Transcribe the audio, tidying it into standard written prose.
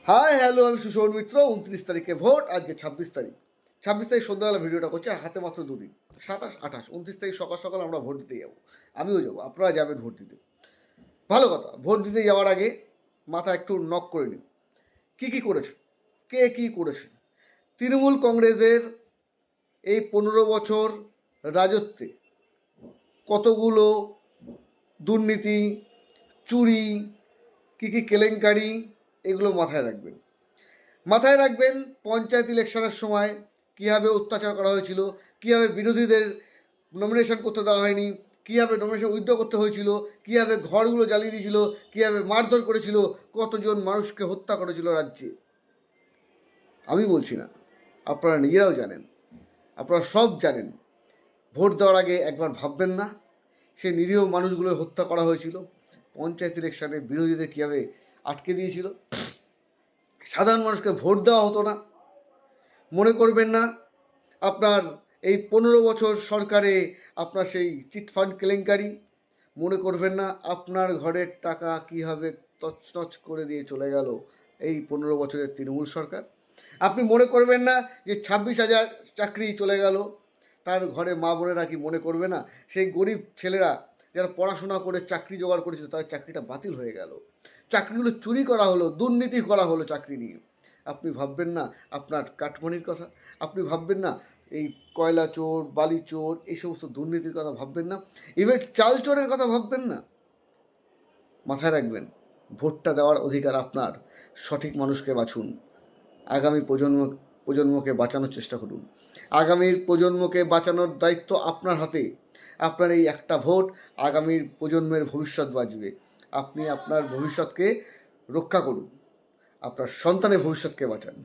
Hi hello, আমি সুশোভন মিত্র। 29 তারিখে vote, আজকে 26 তারিখ। 26 তারিখ সন্ধ্যাবেলা ভিডিওটা করছি, আর হাতে মাত্র দুদিন, 27, 28, 29 তারিখ সকাল সকাল আমরা ভোট দিতে যাবো। আমিও যাবো, আপনারা যাবেন ভোট দিতে। ভালো কথা, ভোট দিতে যাওয়ার আগে মাথা একটু নক করে নিন। কী কী করেছে, কে কী করেছে। তৃণমূল কংগ্রেসের এই 15 বছর রাজত্বে কতগুলো দুর্নীতি, চুরি, কী কী কেলেঙ্কারি, এগুলো মাথায় রাখবেন। পঞ্চায়েত ইলেকশনের সময় কীভাবে অত্যাচার করা হয়েছিল, কীভাবে বিরোধীদের নমিনেশন করতে দেওয়া হয়নি, কীভাবে নমিনেশন উইথড্র করতে হয়েছিল, কীভাবে ঘরগুলো জ্বালিয়ে দিয়েছিল, কীভাবে মারধর করেছিল, কতজন মানুষকে হত্যা করেছিল রাজ্যে। আমি বলছি না, আপনারা নিজেরাও জানেন, আপনারা সব জানেন। ভোট দেওয়ার আগে একবার ভাববেন না সেই নিরীহ মানুষগুলো হত্যা করা হয়েছিল, পঞ্চায়েত ইলেকশনে বিরোধীদের কীভাবে আটকে দিয়েছিল, সাধারণ মানুষকে ভোট দেওয়া হতো না। মনে করবেন না আপনার এই 15 বছর সরকারে আপনার সেই চিটফান্ড কেলেঙ্কারি, মনে করবেন না আপনার ঘরের টাকা কীভাবে তছনছ করে দিয়ে চলে গেল এই 15 বছরের তৃণমূল সরকার। আপনি মনে করবেন না যে 26,000 চাকরি চলে গেল, তার ঘরে মা বোনেরা কি মনে করবে না সেই গরিব ছেলেরা যারা পড়াশোনা করে চাকরি জোগাড় করেছিল তাদের চাকরিটা বাতিল হয়ে গেল, চাকরিগুলো চুরি করা হলো, দুর্নীতি করা হলো চাকরি নিয়ে। আপনি ভাববেন না আপনার কাটমানির কথা, আপনি ভাববেন না এই কয়লা চোর, বালি চোর, এই সমস্ত দুর্নীতির কথা ভাববেন না, ইভেন চাল চোরের কথা ভাববেন না। মাথায় রাখবেন, ভোটটা দেওয়ার অধিকার আপনার। সঠিক মানুষকে বাছুন, আগামী প্রজন্মকে বাঁচানোর চেষ্টা করুন। আগামীর প্রজন্মকে বাঁচানোর দায়িত্ব আপনার হাতে। আপনার এই একটা ভোট আগামীর প্রজন্মের ভবিষ্যৎ বাঁচবে। আপনি আপনার ভবিষ্যৎকে রক্ষা করুন, আপনার সন্তানের ভবিষ্যৎকে বাঁচান।